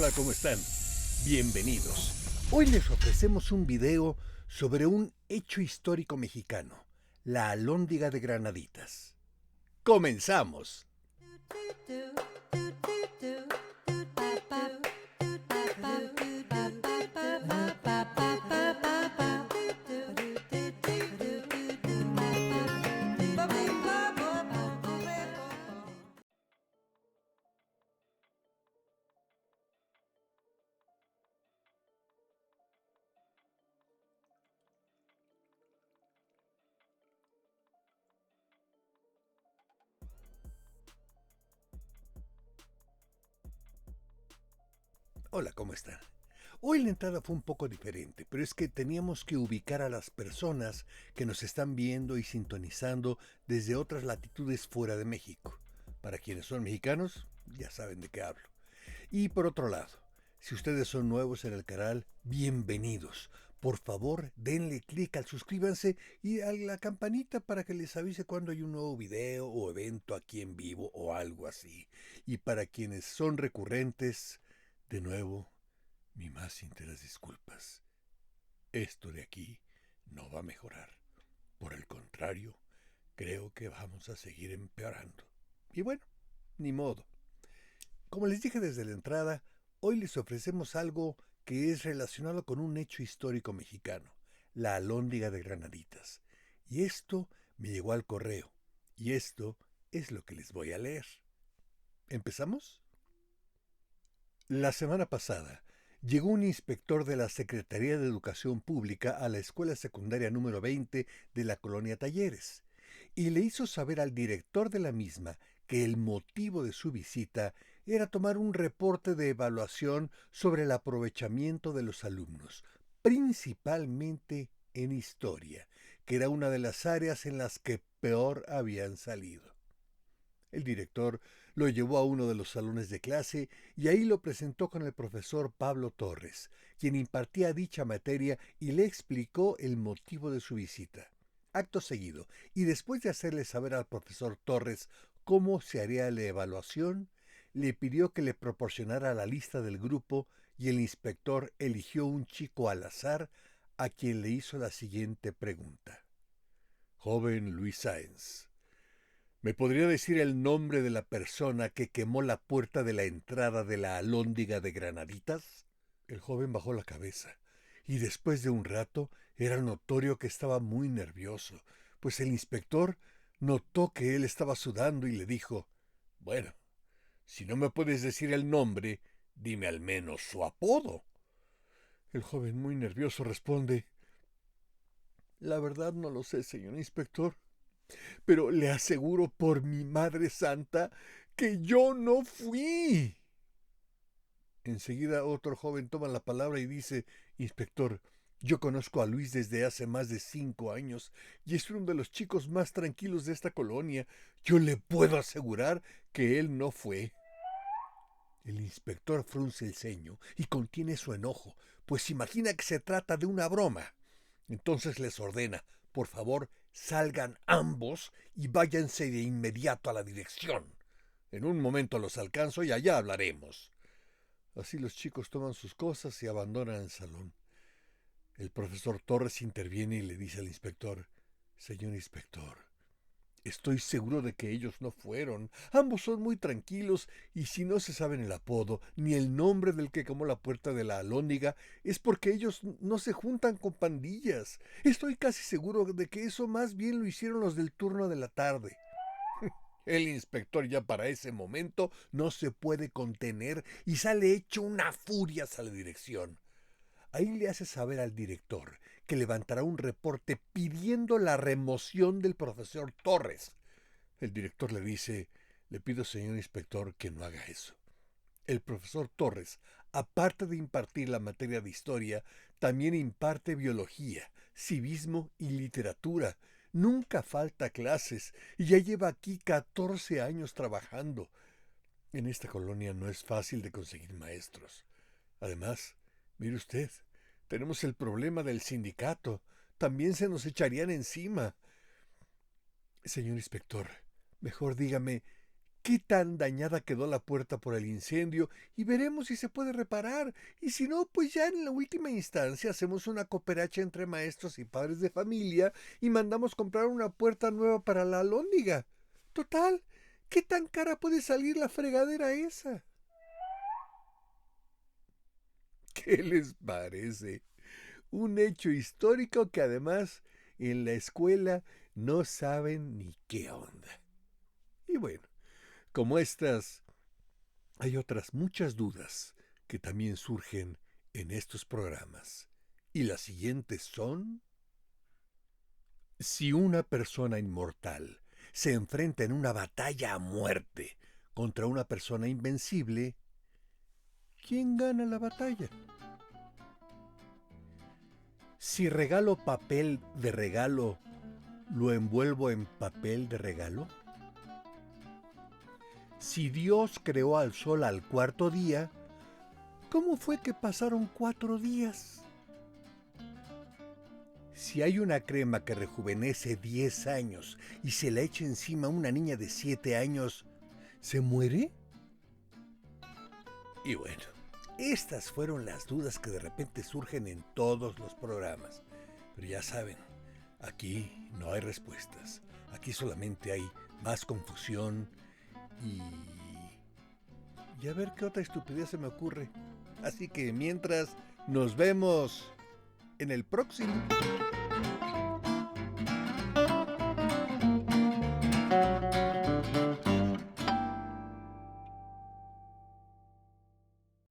Hola, ¿cómo están? Bienvenidos. Hoy les ofrecemos un video sobre un hecho histórico mexicano, la Alhóndiga de Granaditas. ¡Comenzamos! Hola, ¿cómo están? Hoy la entrada fue un poco diferente, pero es que teníamos que ubicar a las personas que nos están viendo y sintonizando desde otras latitudes fuera de México. Para quienes son mexicanos, ya saben de qué hablo. Y por otro lado, si ustedes son nuevos en el canal, bienvenidos. Por favor, denle clic al suscríbanse y a la campanita para que les avise cuando hay un nuevo video o evento aquí en vivo o algo así. Y para quienes son recurrentes, de nuevo, mi más sinceras disculpas. Esto de aquí no va a mejorar. Por el contrario, creo que vamos a seguir empeorando. Y bueno, ni modo. Como les dije desde la entrada, hoy les ofrecemos algo que es relacionado con un hecho histórico mexicano, la Alhóndiga de Granaditas. Y esto me llegó al correo, y esto es lo que les voy a leer. ¿Empezamos? La semana pasada llegó un inspector de la Secretaría de Educación Pública a la escuela secundaria número 20 de la colonia Talleres y le hizo saber al director de la misma que el motivo de su visita era tomar un reporte de evaluación sobre el aprovechamiento de los alumnos, principalmente en historia, que era una de las áreas en las que peor habían salido. El director lo llevó a uno de los salones de clase y ahí lo presentó con el profesor Pablo Torres, quien impartía dicha materia y le explicó el motivo de su visita. Acto seguido, y después de hacerle saber al profesor Torres cómo se haría la evaluación, le pidió que le proporcionara la lista del grupo y el inspector eligió un chico al azar a quien le hizo la siguiente pregunta. Joven Luis Sáenz, ¿me podría decir el nombre de la persona que quemó la puerta de la entrada de la Alhóndiga de Granaditas? El joven bajó la cabeza, y después de un rato era notorio que estaba muy nervioso, pues el inspector notó que él estaba sudando y le dijo, bueno, si no me puedes decir el nombre, dime al menos su apodo. El joven muy nervioso responde, la verdad no lo sé, señor inspector, pero le aseguro por mi Madre Santa que yo no fui. Enseguida otro joven toma la palabra y dice, Inspector, yo conozco a Luis desde hace más de 5 años y es uno de los chicos más tranquilos de esta colonia. Yo le puedo asegurar que él no fue. El inspector frunce el ceño y contiene su enojo, pues imagina que se trata de una broma. Entonces les ordena, por favor, salgan ambos y váyanse de inmediato a la dirección. En un momento los alcanzo y allá hablaremos. Así los chicos toman sus cosas y abandonan el salón. El profesor Torres interviene y le dice al inspector, Señor inspector, estoy seguro de que ellos no fueron. Ambos son muy tranquilos y si no se saben el apodo ni el nombre del que quemó la puerta de la Alhóndiga es porque ellos no se juntan con pandillas. Estoy casi seguro de que eso más bien lo hicieron los del turno de la tarde. El inspector ya para ese momento no se puede contener y sale hecho una furia hacia la dirección. Ahí le hace saber al director que levantará un reporte pidiendo la remoción del profesor Torres. El director le dice, le pido señor inspector que no haga eso. El profesor Torres, aparte de impartir la materia de historia, también imparte biología, civismo y literatura. Nunca falta clases y ya lleva aquí 14 años trabajando. En esta colonia no es fácil de conseguir maestros. Además, mire usted, tenemos el problema del sindicato. También se nos echarían encima. Señor inspector, mejor dígame, qué tan dañada quedó la puerta por el incendio y veremos si se puede reparar. Y si no, pues ya en la última instancia hacemos una cooperacha entre maestros y padres de familia y mandamos comprar una puerta nueva para la alhóndiga. Total, ¿qué tan cara puede salir la fregadera esa? ¿Qué les parece? Un hecho histórico que además en la escuela no saben ni qué onda. Y bueno, como estas, hay otras muchas dudas que también surgen en estos programas. Y las siguientes son: si una persona inmortal se enfrenta en una batalla a muerte contra una persona invencible, ¿quién gana la batalla? Si regalo papel de regalo, ¿lo envuelvo en papel de regalo? Si Dios creó al sol al cuarto día, ¿cómo fue que pasaron 4 días? Si hay una crema que rejuvenece 10 años y se la echa encima a una niña de 7 años, ¿se muere? Y bueno, estas fueron las dudas que de repente surgen en todos los programas. Pero ya saben, aquí no hay respuestas. Aquí solamente hay más confusión y a ver qué otra estupidez se me ocurre. Así que mientras, nos vemos en el próximo.